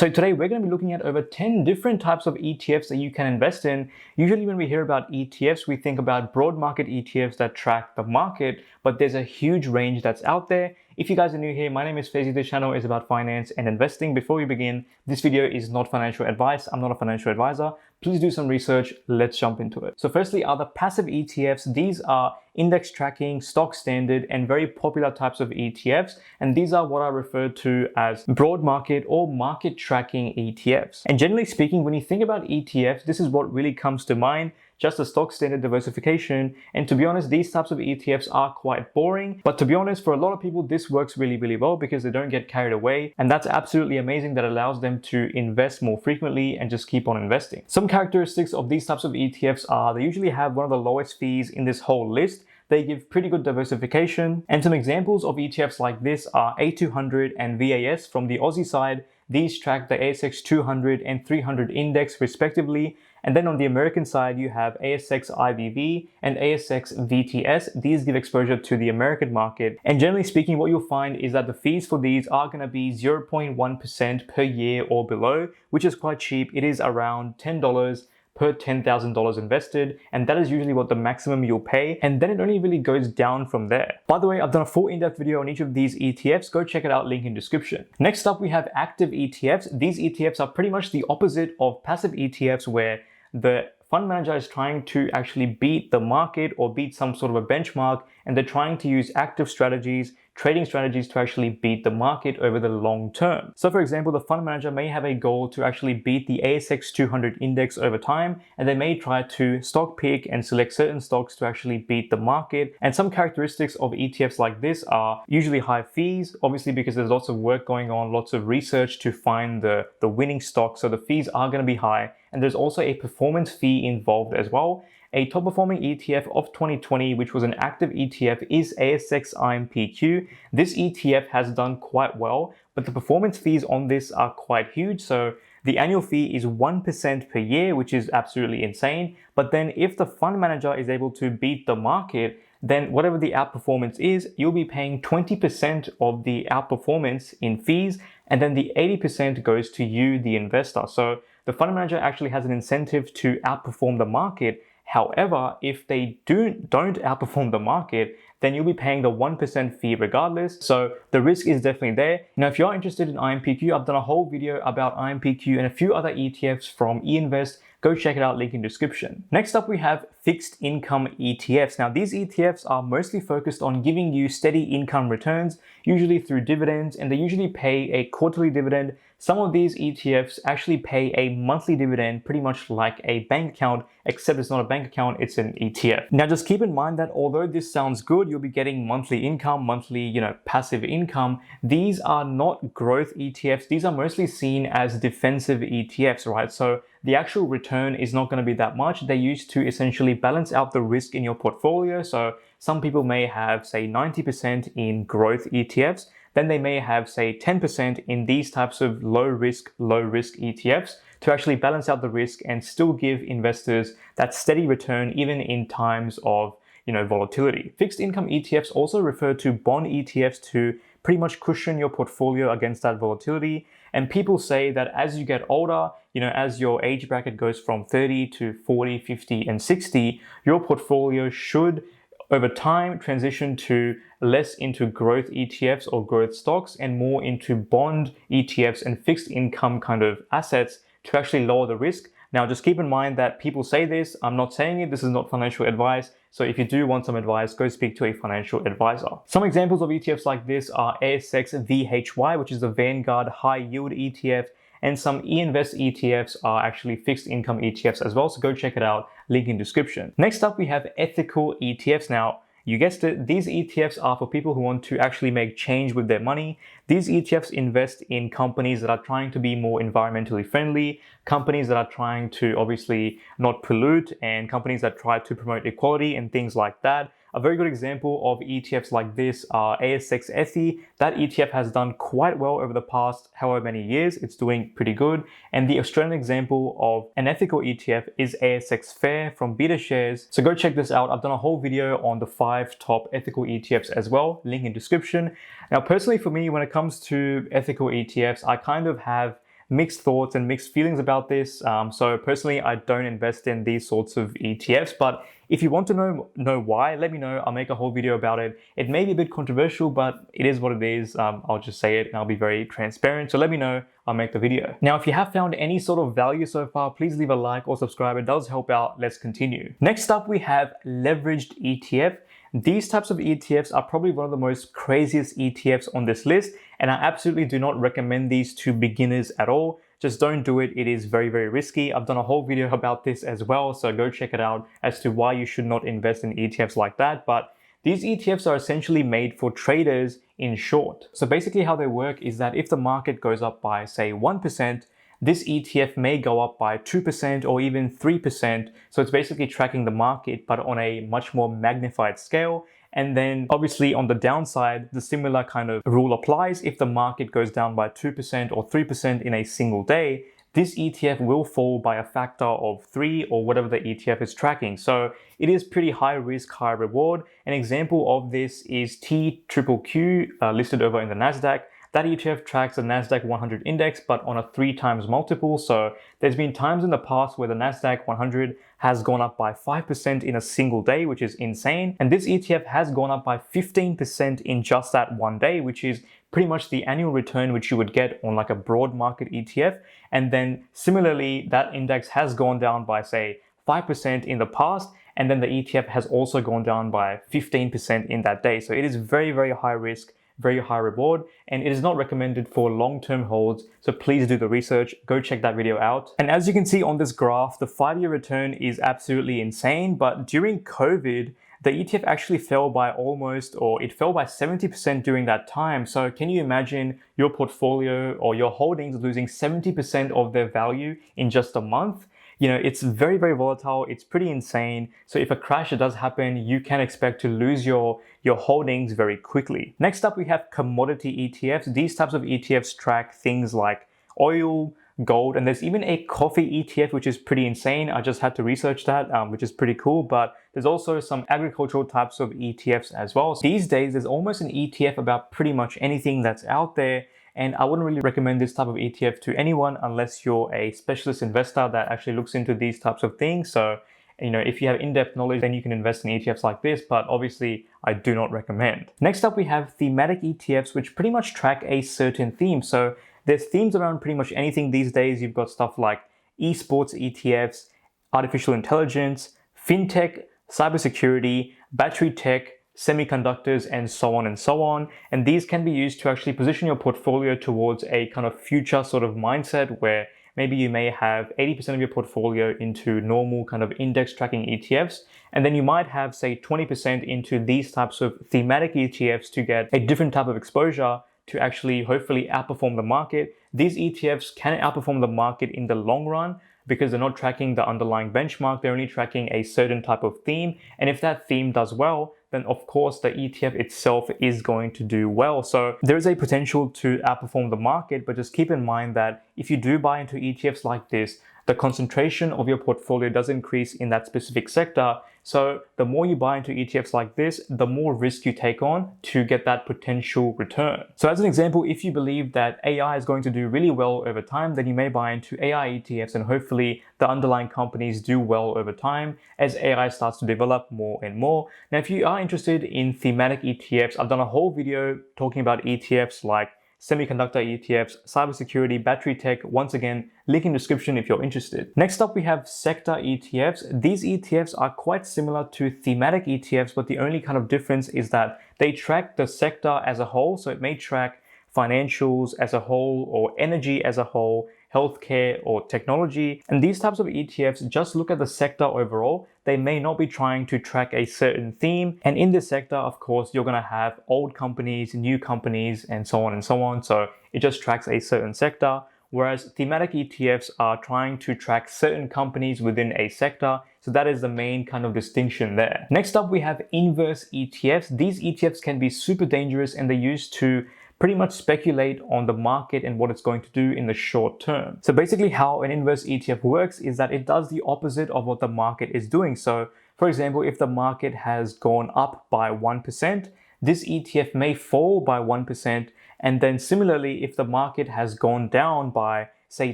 So today we're going to be looking at over 10 different types of ETFs that you can invest in. Usually when we hear about ETFs, we think about broad market ETFs that track the market, but there's a huge range that's out there. If you guys are new here, my name is Fyzee. This channel is about finance and investing. Before we begin, this video is not financial advice. I'm not a financial advisor. Please do some research. Let's jump into it. So firstly are the passive ETFs. These are index tracking, stock standard, and very popular types of ETFs. And these are what I refer to as broad market or market tracking ETFs. And generally speaking, when you think about ETFs, this is what really comes to mind. Just a stock standard diversification. And to be honest, these types of ETFs are quite boring. But to be honest, for a lot of people, this works really, really well because they don't get carried away. And that's absolutely amazing. That allows them to invest more frequently and just keep on investing. Some characteristics of these types of ETFs are they usually have one of the lowest fees in this whole list. They give pretty good diversification. And some examples of ETFs like this are A200 and VAS from the Aussie side. These track the ASX 200 and 300 index respectively. And then on the American side, you have ASX IVV and ASX VTS. These give exposure to the American market. And generally speaking, what you'll find is that the fees for these are going to be 0.1% per year or below, which is quite cheap. It is around $10 per $10,000 invested, and that is usually what the maximum you'll pay, and then it only really goes down from there. By the way, I've done a full in-depth video on each of these ETFs. Go check it out, link in description. Next up, we have active ETFs. These ETFs are pretty much the opposite of passive ETFs, where the fund manager is trying to actually beat the market or beat some sort of a benchmark, and they're trying to use active strategies, trading strategies to actually beat the market over the long term. So for example, the fund manager may have a goal to actually beat the ASX 200 index over time, and they may try to stock pick and select certain stocks to actually beat the market. And some characteristics of ETFs like this are usually high fees, obviously because there's lots of work going on, lots of research to find the winning stock. So the fees are going to be high. And there's also a performance fee involved as well. A top performing ETF of 2020, which was an active ETF, is ASX IMPQ. This ETF has done quite well, but the performance fees on this are quite huge. So the annual fee is 1% per year, which is absolutely insane. But then if the fund manager is able to beat the market, then whatever the outperformance is, you'll be paying 20% of the outperformance in fees, and then the 80% goes to you, the investor. So the fund manager actually has an incentive to outperform the market. However, if they don't outperform the market, then you'll be paying the 1% fee regardless. So the risk is definitely there. Now, if you're interested in IMPQ, I've done a whole video about IMPQ and a few other ETFs from eInvest. Go check it out, link in description. Next up, we have fixed income ETFs. Now, these ETFs are mostly focused on giving you steady income returns, usually through dividends, and they usually pay a quarterly dividend. Some of these ETFs actually pay a monthly dividend, pretty much like a bank account, except it's not a bank account, it's an ETF. Now, just keep in mind that although this sounds good, you'll be getting monthly income, monthly, passive income. These are not growth ETFs. These are mostly seen as defensive ETFs, right? So the actual return is not going to be that much. They're used to essentially balance out the risk in your portfolio. So some people may have, say, 90% in growth ETFs. Then they may have, say, 10% in these types of low risk ETFs to actually balance out the risk and still give investors that steady return even in times of volatility. Fixed income ETFs also refer to bond ETFs to pretty much cushion your portfolio against that volatility. And people say that as you get older, as your age bracket goes from 30 to 40, 50, and 60, your portfolio should over time transition to less into growth ETFs or growth stocks and more into bond ETFs and fixed income kind of assets to actually lower the risk. Now, just keep in mind that people say this. I'm not saying it. This is not financial advice. So if you do want some advice, go speak to a financial advisor. Some examples of ETFs like this are ASX VHY, which is the Vanguard High Yield ETF, and some eInvest ETFs are actually fixed income ETFs as well. So go check it out, link in description. Next up, we have ethical ETFs. Now, you guessed it, these ETFs are for people who want to actually make change with their money. These ETFs invest in companies that are trying to be more environmentally friendly, companies that are trying to obviously not pollute, and companies that try to promote equality and things like that. A very good example of ETFs like this are ASX ETHI. That ETF has done quite well over the past however many years. It's doing pretty good. And the Australian example of an ethical ETF is ASX FAIR from BetaShares. So go check this out. I've done a whole video on the 5 top ethical ETFs as well. Link in description. Now, personally for me, when it comes to ethical ETFs, I kind of have mixed thoughts and mixed feelings about this. So personally, I don't invest in these sorts of ETFs, but if you want to know why, let me know. I'll make a whole video about it. It may be a bit controversial, but it is what it is. I'll just say it and I'll be very transparent. So let me know. I'll make the video. Now, if you have found any sort of value so far, please leave a like or subscribe. It does help out. Let's continue. Next up, we have leveraged ETF. These types of ETFs are probably one of the most craziest ETFs on this list, and I absolutely do not recommend these to beginners at all. Just don't do it. It is very, very risky. I've done a whole video about this as well, so go check it out as to why you should not invest in ETFs like that. But these ETFs are essentially made for traders in short. So basically how they work is that if the market goes up by, say, 1%, this ETF may go up by 2% or even 3%. So it's basically tracking the market, but on a much more magnified scale. And then obviously on the downside, the similar kind of rule applies. If the market goes down by 2% or 3% in a single day, this ETF will fall by a factor of 3 or whatever the ETF is tracking. So it is pretty high risk, high reward. An example of this is TQQQ, listed over in the NASDAQ. That ETF tracks the NASDAQ 100 index, but on a 3 times multiple. So there's been times in the past where the NASDAQ 100 has gone up by 5% in a single day, which is insane. And this ETF has gone up by 15% in just that one day, which is pretty much the annual return which you would get on like a broad market ETF. And then similarly, that index has gone down by, say, 5% in the past. And then the ETF has also gone down by 15% in that day. So it is very, very high risk, very high reward, and it is not recommended for long-term holds. So please do the research, go check that video out. And as you can see on this graph, the 5-year return is absolutely insane. But during COVID, the ETF actually fell by it fell by 70% during that time. So can you imagine your portfolio or your holdings losing 70% of their value in just a month? You know, it's very, very volatile. It's pretty insane. So if a crash does happen, you can expect to lose your holdings very quickly. Next up, we have commodity ETFs. These types of ETFs track things like oil, gold, and there's even a coffee ETF, which is pretty insane. I just had to research that, which is pretty cool. But there's also some agricultural types of ETFs as well. So these days, there's almost an ETF about pretty much anything that's out there. And I wouldn't really recommend this type of ETF to anyone unless you're a specialist investor that actually looks into these types of things. So, you know, if you have in-depth knowledge, then you can invest in ETFs like this, but obviously I do not recommend. Next up, we have thematic ETFs, which pretty much track a certain theme. So there's themes around pretty much anything these days. You've got stuff like esports ETFs, artificial intelligence, fintech, cybersecurity, battery tech, semiconductors, and so on and so on. And these can be used to actually position your portfolio towards a kind of future sort of mindset where maybe you may have 80% of your portfolio into normal kind of index tracking ETFs. And then you might have, say, 20% into these types of thematic ETFs to get a different type of exposure to actually hopefully outperform the market. These ETFs can outperform the market in the long run because they're not tracking the underlying benchmark. They're only tracking a certain type of theme. And if that theme does well, then of course the ETF itself is going to do well. So there is a potential to outperform the market, but just keep in mind that if you do buy into ETFs like this, the concentration of your portfolio does increase in that specific sector. So the more you buy into ETFs like this, the more risk you take on to get that potential return. So as an example, if you believe that AI is going to do really well over time, then you may buy into AI ETFs and hopefully the underlying companies do well over time as AI starts to develop more and more. Now, if you are interested in thematic ETFs, I've done a whole video talking about ETFs like semiconductor ETFs, cybersecurity, battery tech. Once again, link in description if you're interested. Next up, we have sector ETFs. These ETFs are quite similar to thematic ETFs, but the only kind of difference is that they track the sector as a whole. So it may track financials as a whole or energy as a whole, healthcare or technology. And these types of ETFs just look at the sector overall. They may not be trying to track a certain theme. And in this sector, of course, you're going to have old companies, new companies, and so on and so on. So it just tracks a certain sector. Whereas thematic ETFs are trying to track certain companies within a sector. So that is the main kind of distinction there. Next up, we have inverse ETFs. These ETFs can be super dangerous and they're used to pretty much speculate on the market and what it's going to do in the short term. So basically how an inverse ETF works is that it does the opposite of what the market is doing. So for example, if the market has gone up by 1%, this ETF may fall by 1%. And then similarly, if the market has gone down by say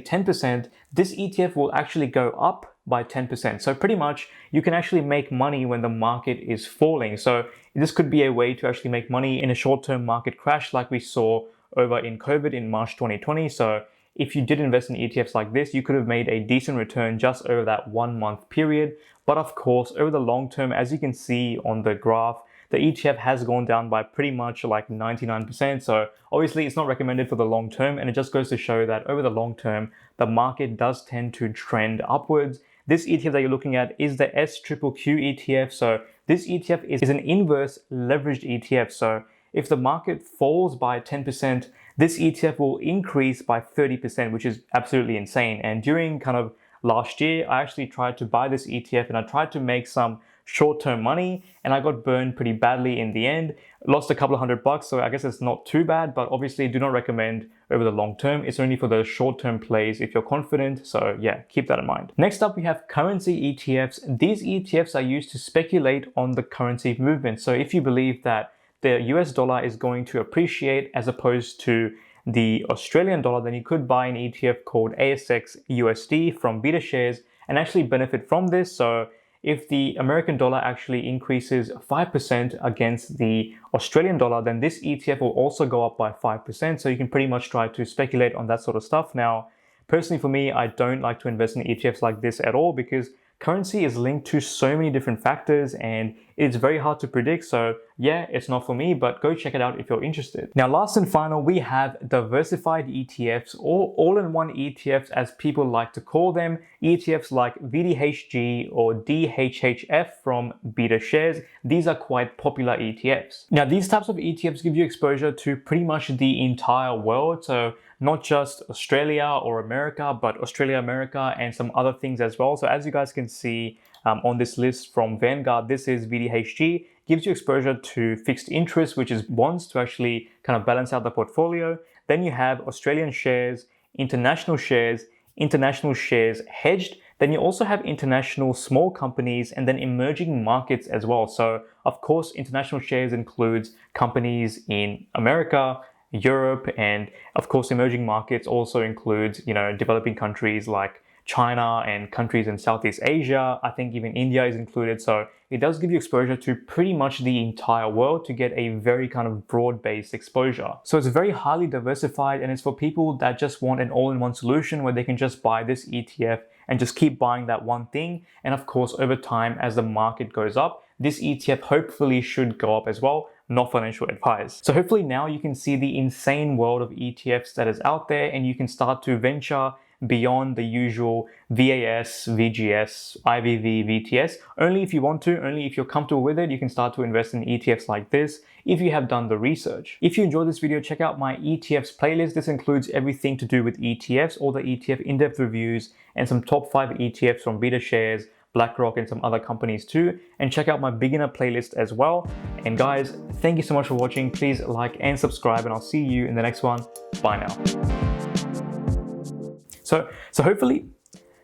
10%, this ETF will actually go up by 10%. So pretty much you can actually make money when the market is falling. So this could be a way to actually make money in a short-term market crash like we saw over in COVID in March 2020. So if you did invest in ETFs like this, you could have made a decent return just over that 1 month period. But of course, over the long term, as you can see on the graph, the ETF has gone down by pretty much like 99%. So obviously it's not recommended for the long term. And it just goes to show that over the long term, the market does tend to trend upwards. This ETF that you're looking at is the SQQQ ETF. So this ETF is an inverse leveraged ETF. So if the market falls by 10%, this ETF will increase by 30%, which is absolutely insane. And during kind of last year, I actually tried to buy this ETF and I tried to make some short-term money and I got burned pretty badly in the end. Lost a couple of $100, so I guess it's not too bad, but obviously do not recommend over the long term. It's only for the short-term plays if you're confident. So yeah, keep that in mind. Next up, we have currency ETFs. These ETFs are used to speculate on the currency movement. So if you believe that the US dollar is going to appreciate as opposed to the Australian dollar, then you could buy an ETF called ASX USD from Beta Shares and actually benefit from this. So if the American dollar actually increases 5% against the Australian dollar, then this ETF will also go up by 5%. So you can pretty much try to speculate on that sort of stuff. Now, personally for me, I don't like to invest in ETFs like this at all because currency is linked to so many different factors and it's very hard to predict. So yeah, it's not for me, but go check it out if you're interested. Now, last and final, we have diversified ETFs or all-in-one ETFs as people like to call them. ETFs like VDHG or DHHF from Beta Shares. These are quite popular ETFs. Now, these types of ETFs give you exposure to pretty much the entire world. So not just Australia or America, but Australia, America, and some other things as well. So as you guys can see on this list from Vanguard, this is VDHG, gives you exposure to fixed interest, which is bonds to actually kind of balance out the portfolio. Then you have Australian shares, international shares hedged. Then you also have international small companies and then emerging markets as well. So of course, international shares includes companies in America, Europe, and of course emerging markets also includes, developing countries like China and countries in Southeast Asia. I think even India is included. So it does give you exposure to pretty much the entire world to get a very kind of broad-based exposure. So it's very highly diversified and it's for people that just want an all-in-one solution where they can just buy this ETF and just keep buying that one thing. And of course, over time, as the market goes up, this ETF hopefully should go up as well. Not financial advice. So hopefully now you can see the insane world of ETFs that is out there and you can start to venture beyond the usual VAS, VGS, IVV, VTS. Only if you want to, only if you're comfortable with it, you can start to invest in ETFs like this if you have done the research. If you enjoyed this video, check out my ETFs playlist. This includes everything to do with ETFs, all the ETF in-depth reviews, and some top 5 ETFs from Beta Shares, BlackRock, and some other companies too. And check out my beginner playlist as well. And guys, thank you so much for watching. Please like and subscribe, and I'll see you in the next one. Bye now. So hopefully